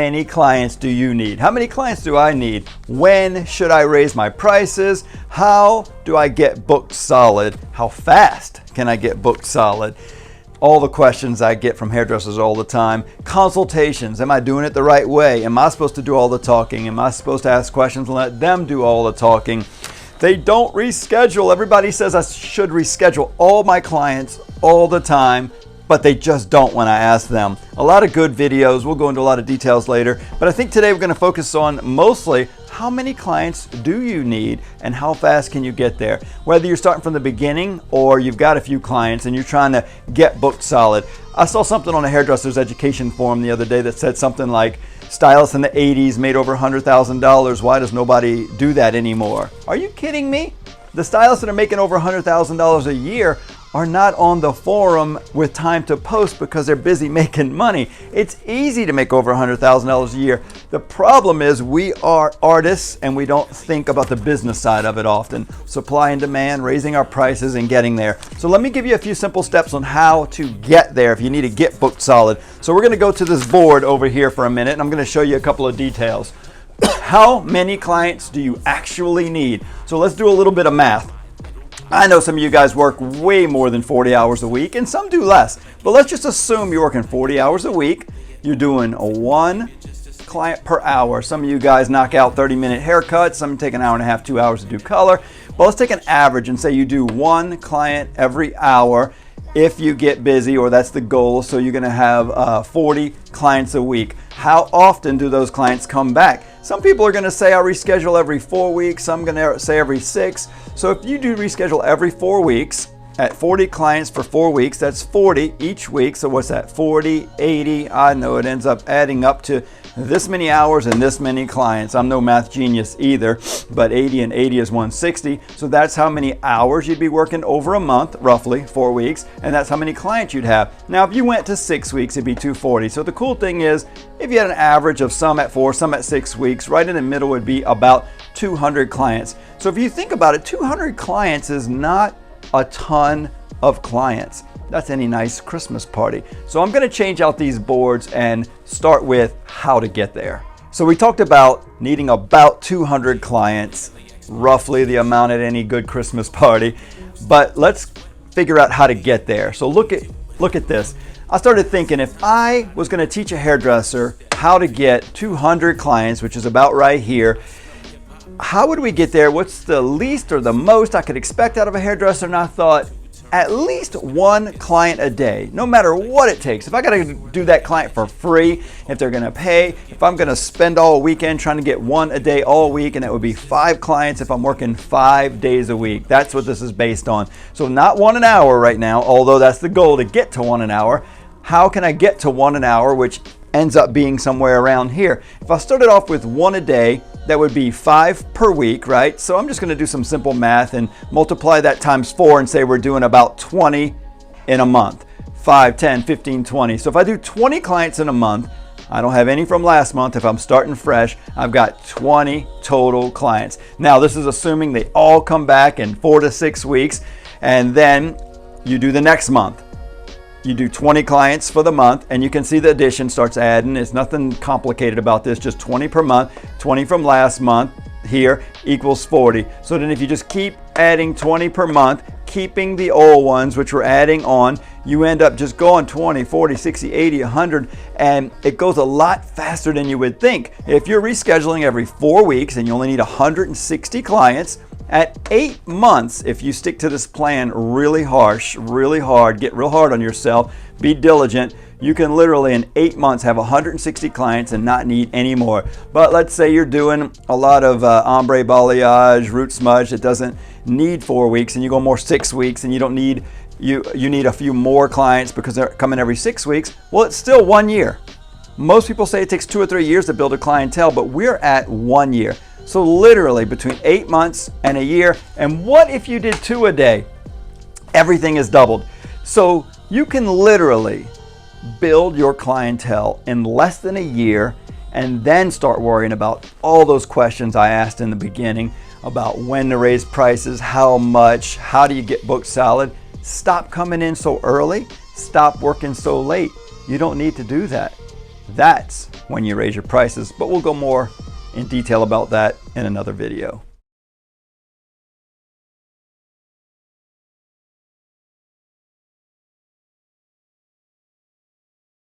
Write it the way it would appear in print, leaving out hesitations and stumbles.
many clients do you need? How many clients do I need? When should I raise my prices? How do I get booked solid? How fast can I get booked solid? All the questions I get from hairdressers all the time. Consultations, am I doing it the right way? Am I supposed to do all the talking? Am I supposed to ask questions and let them do all the talking? They don't reschedule. Everybody says I should reschedule all my clients all the time, but they just don't when I ask them. A lot of good videos. We'll go into a lot of details later, but I think today we're going to focus on mostly how many clients do you need and how fast can you get there? Whether you're starting from the beginning or you've got a few clients and you're trying to get booked solid. I saw something on a hairdresser's education forum the other day that said something like, stylists in the 80s made over $100,000. Why does nobody do that anymore? Are you kidding me? The stylists that are making over $100,000 a year are not on the forum with time to post because they're busy making money. It's easy to make over $100,000 a year. The problem is we are artists and we don't think about the business side of it often. Supply and demand, raising our prices and getting there. So let me give you a few simple steps on how to get there if you need to get booked solid. So we're gonna go to this board over here for a minute and I'm gonna show you a couple of details. How many clients do you actually need? So let's do a little bit of math. I know some of you guys work way more than 40 hours a week and some do less, but let's just assume you're working 40 hours a week. You're doing one client per hour. Some of you guys knock out 30-minute haircuts. Some take an hour and a half, 2 hours to do color. But let's take an average and say you do one client every hour if you get busy, or that's the goal. So you're gonna have 40 clients a week. How often do those clients come back? Some people are gonna say I reschedule every 4 weeks. Some gonna say every 6. So if you do reschedule every 4 weeks, at 40 clients for 4 weeks, that's 40 each week. So what's that, 40, 80? I know it ends up adding up to this many hours and this many clients. I'm no math genius either, but 80 and 80 is 160. So that's how many hours you'd be working over a month, roughly 4 weeks, and that's how many clients you'd have. Now, if you went to 6 weeks, it'd be 240. So the cool thing is, if you had an average of some at 4, some at 6 weeks, right in the middle would be about 200 clients. So if you think about it, 200 clients is not a ton of clients. That's any nice Christmas party. So I'm gonna change out these boards and start with how to get there. So we talked about needing about 200 clients, roughly the amount at any good Christmas party, but let's figure out how to get there. So look at this. I started thinking if I was gonna teach a hairdresser how to get 200 clients, which is about right here, how would we get there? What's the least or the most I could expect out of a hairdresser? And I thought, at least one client a day, no matter what it takes. If I gotta do that client for free, if they're gonna pay, if I'm gonna spend all weekend trying to get one a day all week, and that would be 5 clients if I'm working 5 days a week. That's what this is based on. So not 1 an hour right now, although that's the goal, to get to 1 an hour. How can I get to 1 an hour, which ends up being somewhere around here? If I started off with 1 a day, that would be 5 per week, right? So I'm just gonna do some simple math and multiply that times 4 and say we're doing about 20 in a month. 5, 10, 15, 20. So if I do 20 clients in a month, I don't have any from last month. If I'm starting fresh, I've got 20 total clients. Now this is assuming they all come back in 4 to 6 weeks, and then you do the next month. You do 20 clients for the month, and you can see the addition starts adding. It's nothing complicated about this, just 20 per month. 20 from last month here equals 40. So then if you just keep adding 20 per month, keeping the old ones, which we're adding on, you end up just going 20, 40, 60, 80, 100, and it goes a lot faster than you would think. If you're rescheduling every 4 weeks and you only need 160 clients, at 8 months, if you stick to this plan really hard, get real hard on yourself, be diligent, you can literally in 8 months have 160 clients and not need any more. But let's say you're doing a lot of ombre balayage, root smudge that doesn't need 4 weeks, and you go more 6 weeks, and you don't need, you need a few more clients because they're coming every 6 weeks. Well, it's still 1 year. Most people say it takes 2 or 3 years to build a clientele, but we're at 1 year. So literally between 8 months and a year. And what if you did 2 a day? Everything is doubled. So you can literally build your clientele in less than a year and then start worrying about all those questions I asked in the beginning about when to raise prices, how much, how do you get booked solid. Stop coming in so early, stop working so late. You don't need to do that. that's when you raise your prices. But we'll go more in detail about that in another video.